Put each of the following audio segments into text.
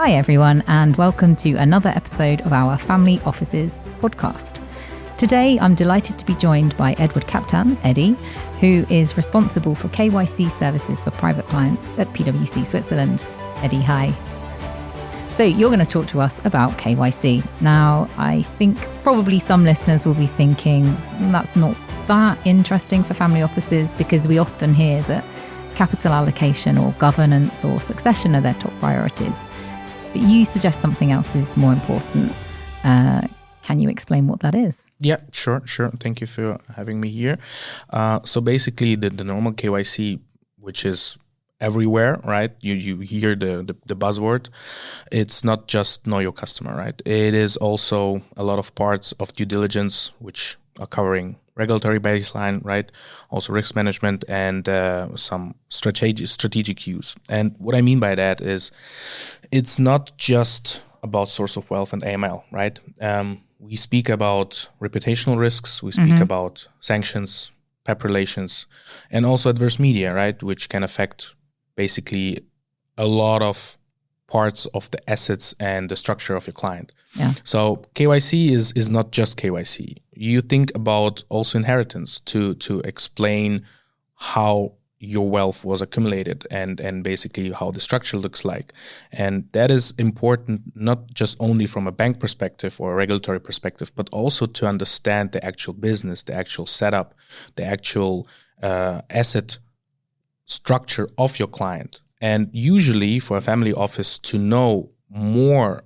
Hi everyone, and welcome to another episode of our Family Offices podcast. Today I'm delighted to be joined by Edward Kaptan, Eddie, who is responsible for KYC services for private clients at PwC Switzerland. Eddie, hi. So you're going to talk to us about KYC. Now, I think probably some listeners will be thinking that's not that interesting for family offices because we often hear that capital allocation or governance or succession are their top priorities. But you suggest something else is more important. Can you explain what that is? Yeah, sure. Thank you for having me here. So basically the normal KYC, which is everywhere, right? You hear the buzzword. It's not just know your customer, right? It is also a lot of parts of due diligence, which are covering regulatory baseline, right? Also risk management and some strategic use. And what I mean by that is it's not just about source of wealth and AML, right? We speak about reputational risks. We speak about sanctions, PEP relations, and also adverse media, right? Which can affect basically a lot of parts of the assets and the structure of your client. Yeah. So KYC is not just KYC. You think about also inheritance to explain how your wealth was accumulated and basically how the structure looks like. And that is important not just only from a bank perspective or a regulatory perspective, but also to understand the actual business, the actual setup, the actual asset structure of your client. And usually for a family office to know more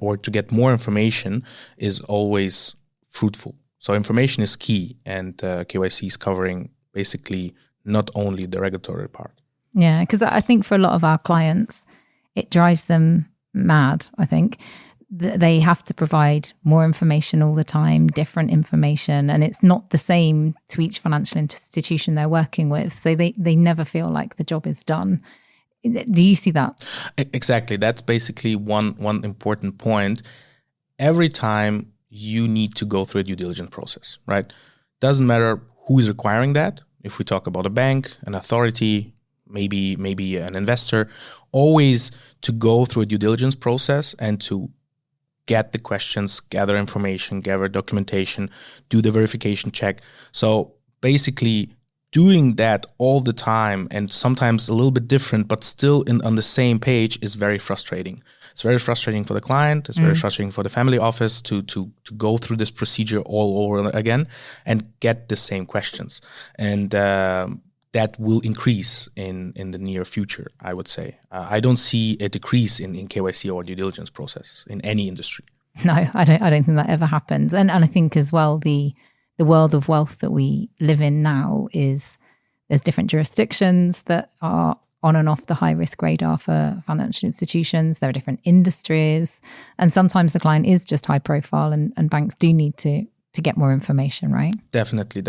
or to get more information is always fruitful. So information is key, and KYC is covering basically not only the regulatory part. Yeah, because I think for a lot of our clients, it drives them mad, I think. They have to provide more information all the time, different information, and it's not the same to each financial institution they're working with. So they never feel like the job is done. Do you see that? Exactly. That's basically one important point. Every time you need to go through a due diligence process, right? Doesn't matter who is requiring that. If we talk about a bank, an authority, maybe an investor, always to go through a due diligence process and to get the questions, gather information, gather documentation, do the verification check. So basically doing that all the time and sometimes a little bit different, but still on the same page is very frustrating. It's very frustrating for the client. It's very frustrating for the family office to go through this procedure all over again and get the same questions. And that will increase in the near future, I would say. I don't see a decrease in KYC or due diligence process in any industry. No, I don't think that ever happens. And I think as well, the world of wealth that we live in now is there's different jurisdictions that are on and off the high risk radar for financial institutions. There are different industries. And sometimes the client is just high profile and banks do need to get more information, right? Definitely.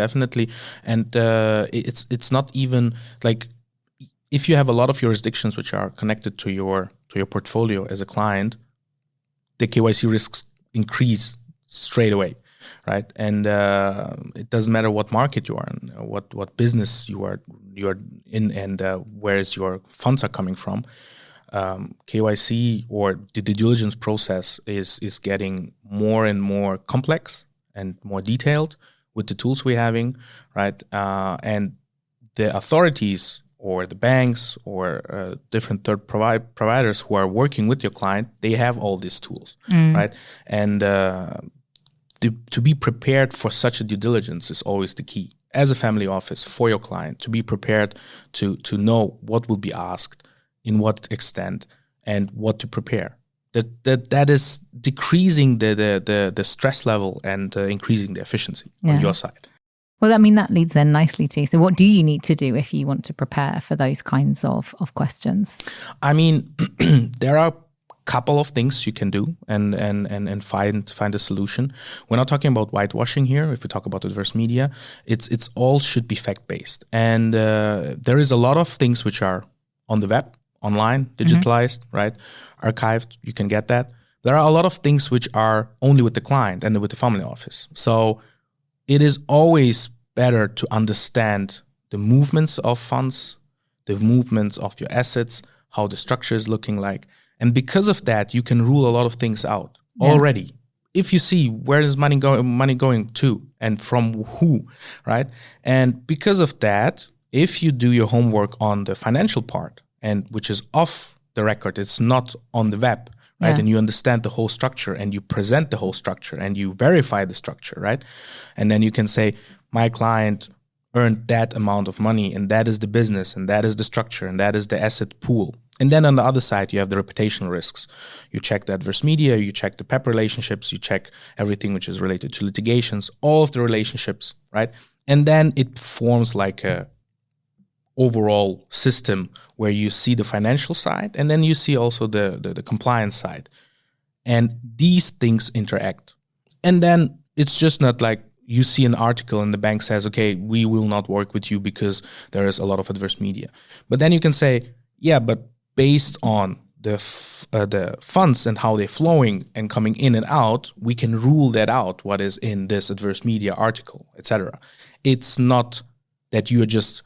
And it's not even like if you have a lot of jurisdictions which are connected to your portfolio as a client, the KYC risks increase straight away, right? And it doesn't matter what market you are in, what business you are in, and where your funds are coming from. KYC or the due diligence process is getting more and more complex and more detailed with the tools we're having, right? And the authorities or the banks or different third providers who are working with your client, they have all these tools, right? And to be prepared for such a due diligence is always the key. As a family office for your client, to be prepared to know what will be asked, in what extent, and what to prepare. That is decreasing the stress level and increasing the efficiency on your side. Well, I mean, that leads then nicely to, so what do you need to do if you want to prepare for those kinds of questions? I mean, there are a couple of things you can do and find a solution. We're not talking about whitewashing here. If we talk about adverse media, it's all should be fact-based. And there is a lot of things which are on the web, online, digitalized, right? Archived, you can get that. There are a lot of things which are only with the client and with the family office. So it is always better to understand the movements of funds, the movements of your assets, how the structure is looking like, And because of that, you can rule a lot of things out already. If you see where is money going to and from who, right? And because of that, if you do your homework on the financial part, and which is off the record, it's not on the web, right? And you understand the whole structure and you present the whole structure and you verify the structure, right? And then you can say, my client earned that amount of money and that is the business and that is the structure and that is the asset pool. And then on the other side, you have the reputational risks. You check the adverse media, you check the PEP relationships, you check everything which is related to litigations, all of the relationships, right? And then it forms like a overall system where you see the financial side and then you see also the compliance side. And these things interact. And then it's just not like you see an article and the bank says, okay, we will not work with you because there is a lot of adverse media. But then you can say, yeah, but based on the funds and how they're flowing and coming in and out, we can rule that out, what is in this adverse media article, etc. It's not that you are just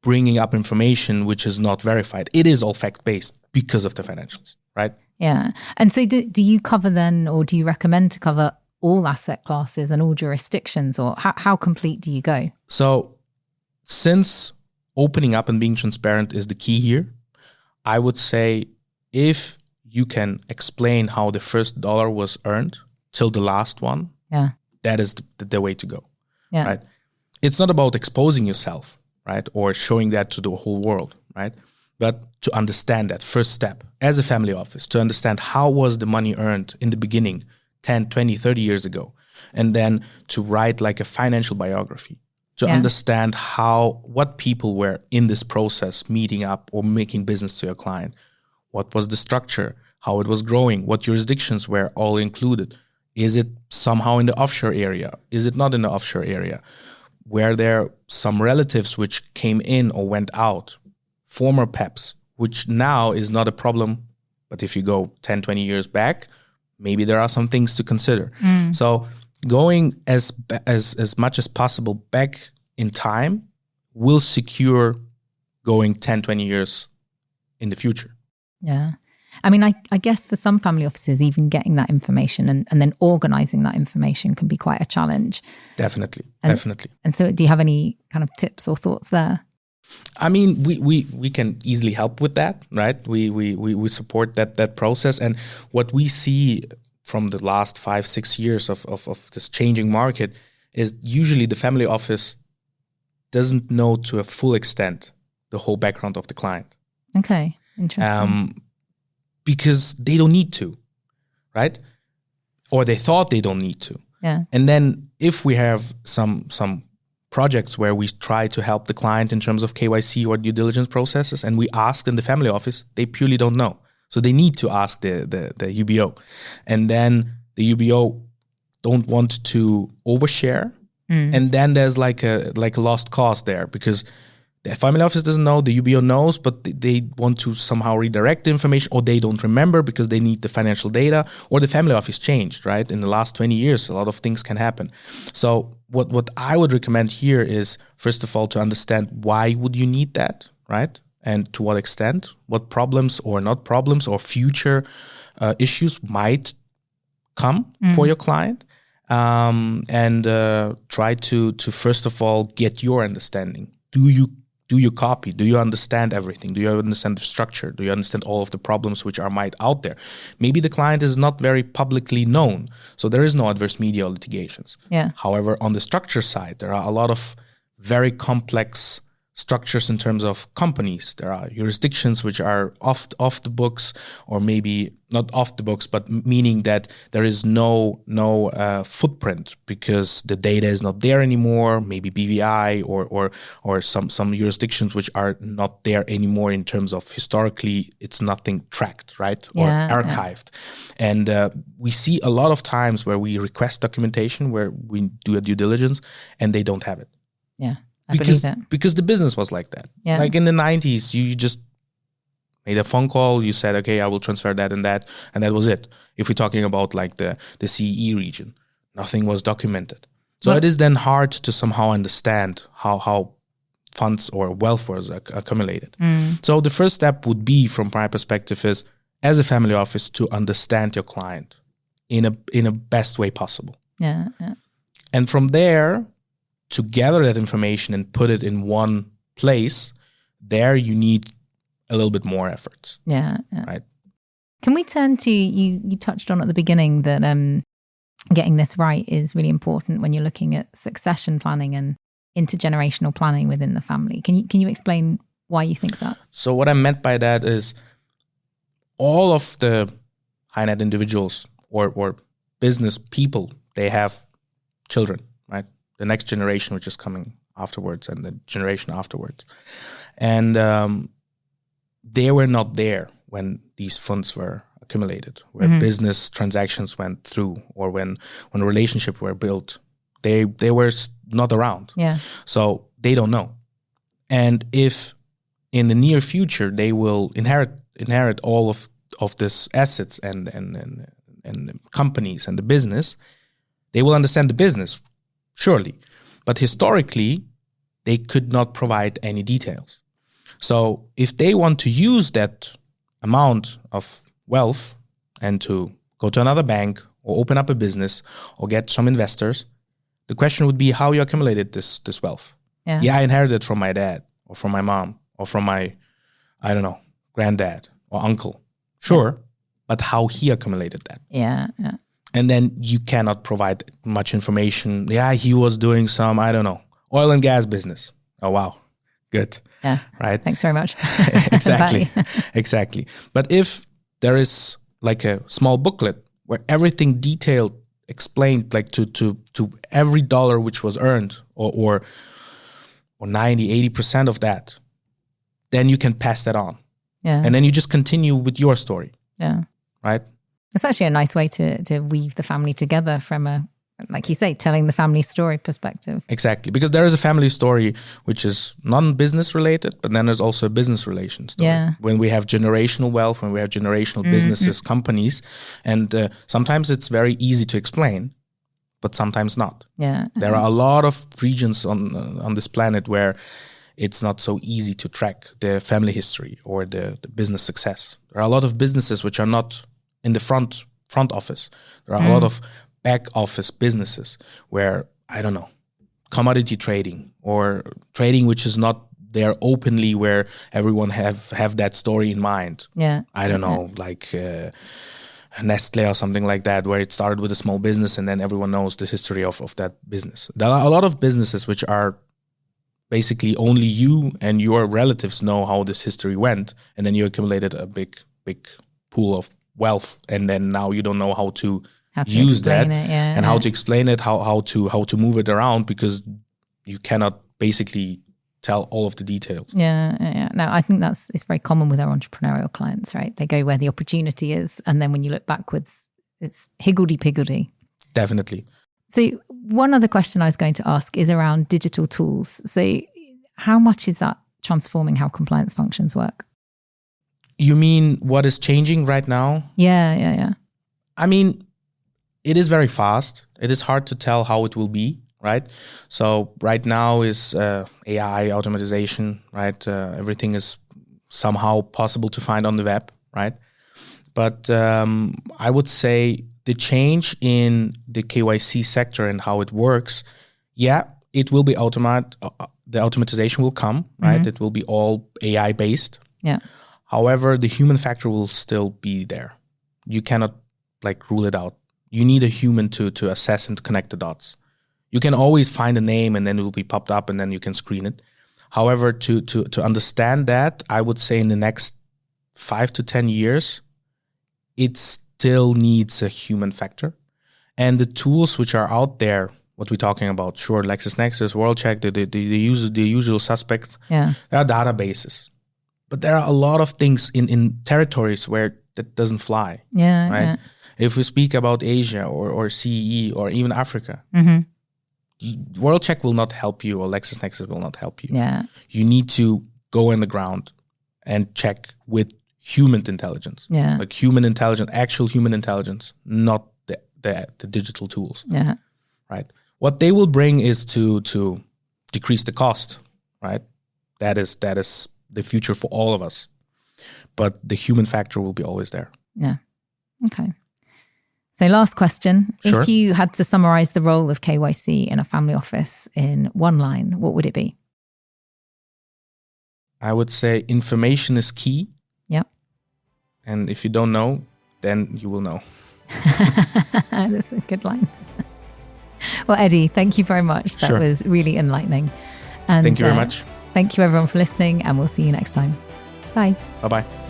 bringing up information which is not verified. It is all fact-based because of the financials, right? Yeah. And so do you cover then, or do you recommend to cover all asset classes and all jurisdictions, or how complete do you go? So since opening up and being transparent is the key here, I would say if you can explain how the first dollar was earned till the last one, that is the way to go, right? It's not about exposing yourself, right? Or showing that to the whole world, right? But to understand that first step as a family office, to understand how was the money earned in the beginning, 10, 20, 30 years ago, and then to write like a financial biography, to understand what people were in this process, meeting up or making business to your client. What was the structure, how it was growing, what jurisdictions were all included. Is it somehow in the offshore area? Is it not in the offshore area? Were there some relatives which came in or went out? Former PEPs, which now is not a problem, but if you go 10, 20 years back, maybe there are some things to consider. So going as much as possible back in time will secure going 10, 20 years in the future. Yeah. I mean, I guess for some family offices, even getting that information and then organizing that information can be quite a challenge. Definitely. And so do you have any kind of tips or thoughts there? I mean, we can easily help with that, right? We support that process. And what we see from the last 5-6 years of this changing market is usually the family office doesn't know to a full extent the whole background of the client. Okay, interesting. Because they don't need to, right? Or they thought they don't need to. Yeah. And then if we have some projects where we try to help the client in terms of KYC or due diligence processes, and we ask in the family office, they purely don't know. So they need to ask the UBO. And then the UBO don't want to overshare. And then there's like a lost cause there, because the family office doesn't know, the UBO knows, but they want to somehow redirect the information, or they don't remember because they need the financial data, or the family office changed, right? In the last 20 years, a lot of things can happen. So what I would recommend here is, first of all, to understand why would you need that, right? And to what extent, what problems or not problems or future issues might come for your client. And try to first of all get your understanding. Do you copy? Do you understand everything? Do you understand the structure? Do you understand all of the problems which are might out there? Maybe the client is not very publicly known, so there is no adverse media litigations. Yeah. However, on the structure side, there are a lot of very complex structures in terms of companies. There are jurisdictions which are off the books, or maybe not off the books, but meaning that there is no footprint because the data is not there anymore. Maybe BVI or some jurisdictions which are not there anymore in terms of historically it's nothing tracked, right, or archived. And we see a lot of times where we request documentation, where we do a due diligence, and they don't have it. Yeah. Because the business was like that. Yeah. Like in the 90s, you just made a phone call, you said, okay, I will transfer that, and that was it. If we're talking about like the CE region, nothing was documented. So it is then hard to somehow understand how funds or wealth was accumulated. So the first step would be, from my perspective, is as a family office to understand your client in a best way possible. Yeah, yeah. And from there, to gather that information and put it in one place, there you need a little bit more efforts. Yeah, yeah. Right. Can we turn to, you touched on at the beginning that getting this right is really important when you're looking at succession planning and intergenerational planning within the family. Can you explain why you think that? So what I meant by that is all of the high net individuals or business people, they have children, right? The next generation, which is coming afterwards, and the generation afterwards. And they were not there when these funds were accumulated, where business transactions went through, or when relationships were built. They were not around. Yeah. So they don't know. And if in the near future they will inherit all of this assets and the companies and the business, they will understand the business, surely. But historically, they could not provide any details. So if they want to use that amount of wealth and to go to another bank or open up a business or get some investors, the question would be how you accumulated this wealth. Yeah, I inherited from my dad or from my mom or from my, I don't know, granddad or uncle. Sure, but how he accumulated that. Yeah, yeah. And then you cannot provide much information. Yeah, he was doing some, I don't know, oil and gas business. Oh, wow. Good. Yeah. Right. Thanks very much. Exactly. Exactly. But if there is like a small booklet where everything detailed, explained, like to every dollar which was earned or 90, 80% of that, then you can pass that on. Yeah. And then you just continue with your story. Yeah. Right. It's actually a nice way to weave the family together from a, like you say, telling the family story perspective. Exactly. Because there is a family story which is non-business related, but then there's also a business relation story. Yeah. When we have generational wealth, when we have generational businesses, companies, and sometimes it's very easy to explain, but sometimes not. Yeah. There are a lot of regions on this planet where it's not so easy to track the family history or the business success. There are a lot of businesses which are not in the front office. There are a lot of back office businesses where, I don't know, commodity trading or trading which is not there openly, where everyone have that story in mind. Yeah. I don't know, like Nestle or something like that, where it started with a small business and then everyone knows the history of that business. There are a lot of businesses which are basically only you and your relatives know how this history went, and then you accumulated a big pool of wealth, and then now you don't know how to use that and how to explain it, how to move it around, because you cannot basically tell all of the details. Yeah. No, I think it's very common with our entrepreneurial clients, right? They go where the opportunity is, and then when you look backwards, it's higgledy-piggledy. Definitely. So one other question I was going to ask is around digital tools. So how much is that transforming how compliance functions work? You mean what is changing right now? Yeah. I mean, it is very fast. It is hard to tell how it will be, right? So right now is AI, automatization, right? Everything is somehow possible to find on the web, right? But I would say the change in the KYC sector and how it works, it will be the automatization will come, right? It will be all AI based. Yeah. However, the human factor will still be there. You cannot rule it out. You need a human to assess and connect the dots. You can always find a name and then it will be popped up and then you can screen it. However, to understand that, I would say in the next 5 to 10 years, it still needs a human factor. And the tools which are out there, what we're talking about, sure, LexisNexis, WorldCheck, the usual suspects, there are databases. But there are a lot of things in territories where that doesn't fly. Yeah. Right. Yeah. If we speak about Asia or CE or even Africa, WorldCheck will not help you, or LexisNexis will not help you. Yeah. You need to go in the ground and check with human intelligence. Yeah. Like human intelligence, actual human intelligence, not the digital tools. Yeah. Right. What they will bring is to decrease the cost. Right. That is the future for all of us. but the human factor will be always there. Yeah. Okay. So last question. Sure. If you had to summarize the role of KYC in a family office in one line, what would it be? I would say information is key. Yep. And if you don't know, then you will know. That's a good line. Well, Eddie, thank you very much. That was really enlightening. And thank you very much. Thank you everyone for listening, and we'll see you next time. Bye. Bye-bye.